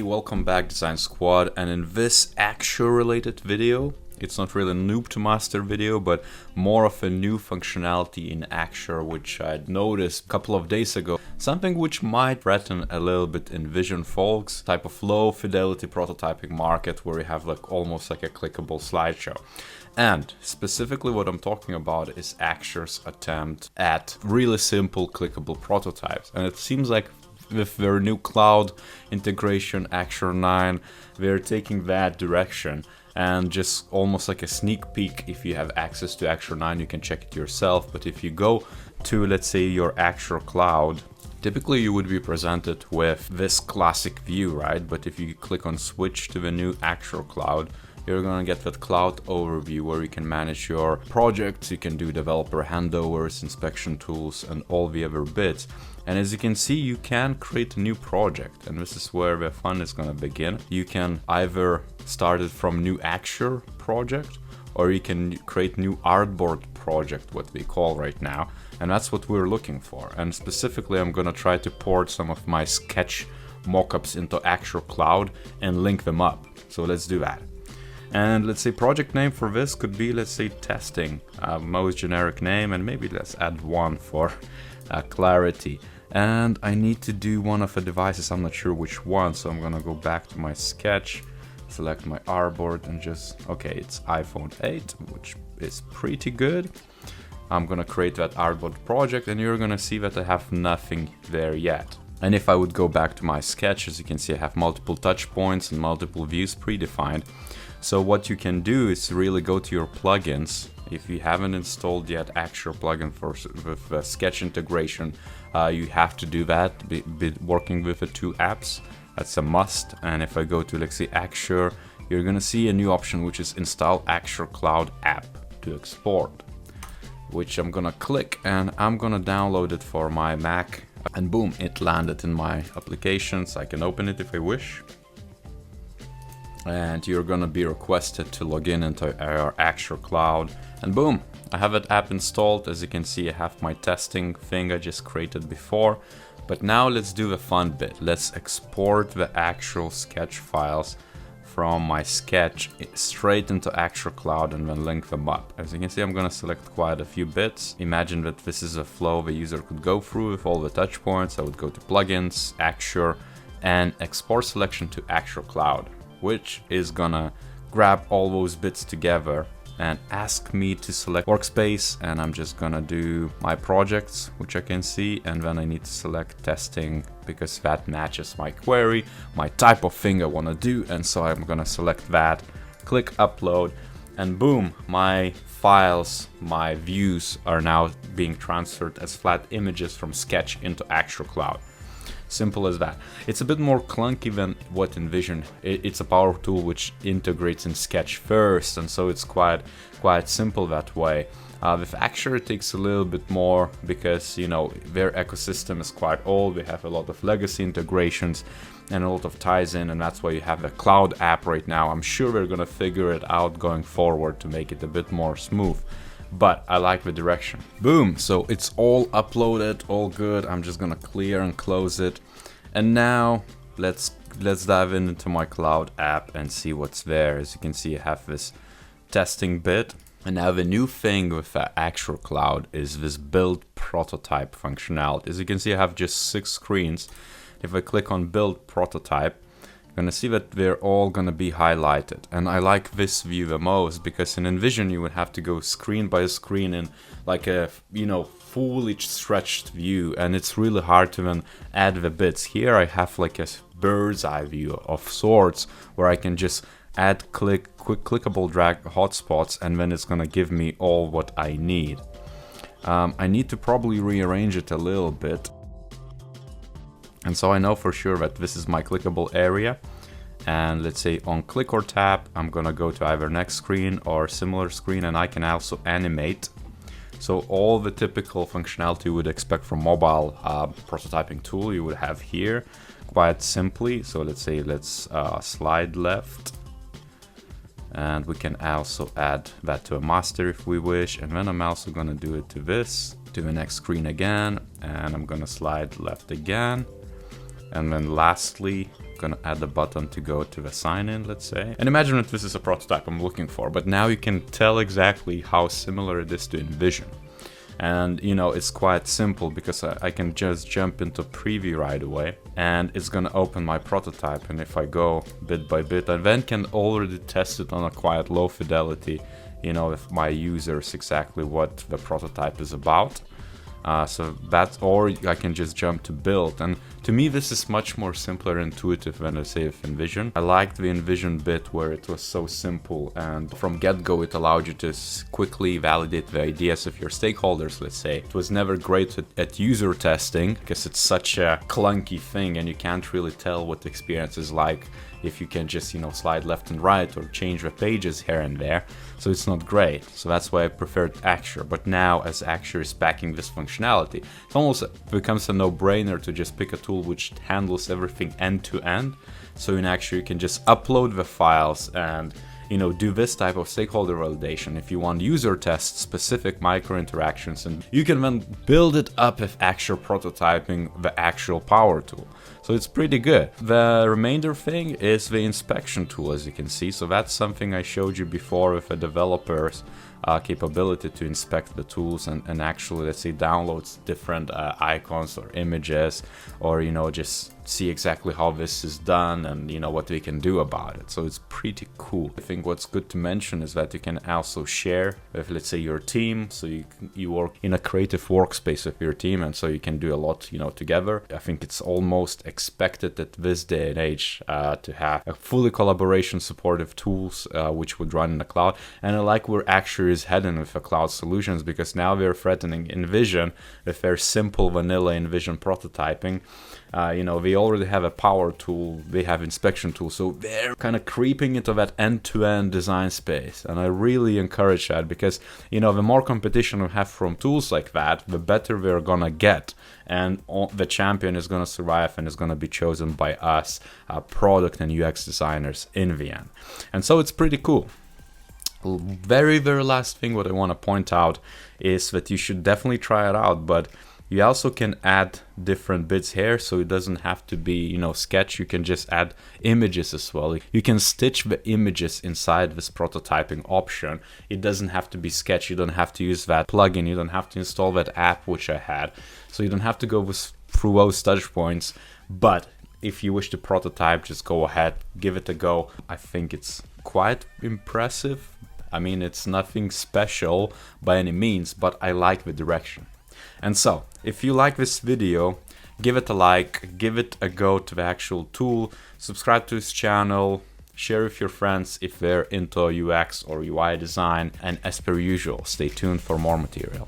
welcome back Design Squad, and in this Axure related video, it's not really a noob to master video, but more of a new functionality in Axure which I'd noticed a couple of days ago. Something which might threaten a little bit Invision folks, type of low fidelity prototyping market where you have almost like a clickable slideshow. And specifically what I'm talking about is Axure's attempt at really simple clickable prototypes. And it seems like with their new cloud integration, Axure 9, they're taking that direction. And just almost like a sneak peek, if you have access to Axure 9, you can check it yourself. But if you go to, let's say, your Axure cloud, typically you would be presented with this classic view, right? But if you click on switch to the new Axure cloud, you're gonna get that cloud overview where you can manage your projects, you can do developer handovers, inspection tools, and all the other bits. And as you can see, you can create a new project, and this is where the fun is gonna begin. You can either start it from new Axure project, or you can create new artboard project, what we call right now, and that's what we're looking for. And specifically, I'm gonna try to port some of my sketch mockups into Axure Cloud and link them up. So let's do that. And let's say project name for this could be, let's say, testing, most generic name, and maybe let's add one for clarity. And I need to do one of the devices, I'm not sure which one, so I'm gonna go back to my sketch, select my artboard, and just, okay, it's iPhone 8, which is pretty good. I'm gonna create that artboard project, and you're gonna see that I have nothing there yet. And if I would go back to my sketch, as you can see, I have multiple touch points and multiple views predefined. So what you can do is really go to your plugins. If you haven't installed yet Axure plugin with sketch integration, you have to do that, be working with the two apps. That's a must. And if I go to, let's say, Axure, you're gonna see a new option which is install Axure Cloud app to export, which I'm gonna click, and I'm gonna download it for my Mac, and boom, it landed in my applications. I can open it if I wish. And you're gonna be requested to log in into our Axure Cloud, and boom, I have that app installed. As you can see, I have my testing thing I just created before. But now let's do the fun bit. Let's export the actual sketch files from my sketch straight into Axure Cloud and then link them up. As you can see, I'm gonna select quite a few bits. Imagine that this is a flow the user could go through with all the touch points. I would go to plugins, Axure, and export selection to Axure Cloud, which is gonna grab all those bits together and ask me to select workspace, and I'm just gonna do my projects, which I can see, and then I need to select testing because that matches my query, my type of thing I wanna do, and so I'm gonna select that, click upload, and boom, my files, my views are now being transferred as flat images from Sketch into Axure Cloud. Simple as that. It's a bit more clunky than what Invision. It's a power tool which integrates in Sketch first, and so it's quite simple that way. With Axure it takes a little bit more because, you know, their ecosystem is quite old. They have a lot of legacy integrations and a lot of ties in, and that's why you have the cloud app right now. I'm sure we're gonna figure it out going forward to make it a bit more smooth. But I like the direction. Boom, so it's all uploaded, all good. I'm just gonna clear and close it. And now let's dive into my cloud app and see what's there. As you can see, I have this testing bit. And now the new thing with the Axure Cloud is this build prototype functionality. As you can see, I have just 6 screens. If I click on build prototype, gonna see that they're all gonna be highlighted, and I like this view the most because in Invision you would have to go screen by screen in like a, you know, fully stretched view, and it's really hard to then add the bits. Here I have like a bird's eye view of sorts where I can just add quick clickable drag hotspots, and then it's gonna give me all what I need. I need to probably rearrange it a little bit. And so I know for sure that this is my clickable area. And let's say on click or tap, I'm gonna go to either next screen or similar screen, and I can also animate. So all the typical functionality you would expect from mobile prototyping tool you would have here quite simply. So let's say let's slide left. And we can also add that to a master if we wish. And then I'm also gonna do it to this, to the next screen again. And I'm gonna slide left again. And then lastly, I'm gonna add a button to go to the sign in, let's say. And imagine that this is a prototype I'm looking for, but now you can tell exactly how similar it is to Invision. And you know, it's quite simple because I can just jump into preview right away and it's gonna open my prototype. And if I go bit by bit, I then can already test it on a quite low fidelity, you know, if my users exactly what the prototype is about. So that's, or I can just jump to build. And to me, this is much more simpler and intuitive than I say of Invision. I liked the Invision bit where it was so simple, and from get-go it allowed you to quickly validate the ideas of your stakeholders, let's say. It was never great at user testing because it's such a clunky thing and you can't really tell what the experience is like if you can just, you know, slide left and right or change the pages here and there. So it's not great. So that's why I preferred Axure. But now, as Axure is packing this functionality, it almost becomes a no-brainer to just pick a tool which handles everything end to end. So in Axure you can just upload the files and, you know, do this type of stakeholder validation if you want user tests, specific micro interactions, and you can then build it up with Axure prototyping, the actual power tool. So it's pretty good. The remainder thing is the inspection tool, as you can see. So that's something I showed you before with a developer's capability to inspect the tools and actually, let's say, downloads different icons or images, or, you know, just see exactly how this is done and, you know, what we can do about it. So it's pretty cool. I think what's good to mention is that you can also share with, let's say, your team. So you work in a creative workspace with your team, and so you can do a lot, you know, together. I think it's almost expected at this day and age to have a fully collaboration supportive tools which would run in the cloud. And I like where Axure is heading with the cloud solutions, because now we're threatening Invision with their simple vanilla Invision prototyping. You know, they already have a power tool, they have inspection tools, so they're kind of creeping into that end-to-end design space. And I really encourage that, because, you know, the more competition we have from tools like that, the better we're gonna get. And the champion is gonna survive and is gonna be chosen by us, product and UX designers in the end. And so it's pretty cool. Very last thing what I want to point out is that you should definitely try it out, but you also can add different bits here, so it doesn't have to be, you know, sketch. You can just add images as well. You can stitch the images inside this prototyping option. It doesn't have to be sketch. You don't have to use that plugin. You don't have to install that app which I had. So you don't have to go through those touch points. But if you wish to prototype, just go ahead, give it a go. I think it's quite impressive. I mean, it's nothing special by any means, but I like the direction. And so, if you like this video, give it a like, give it a go to the actual tool, subscribe to this channel, share with your friends if they're into UX or UI design, and as per usual, stay tuned for more material.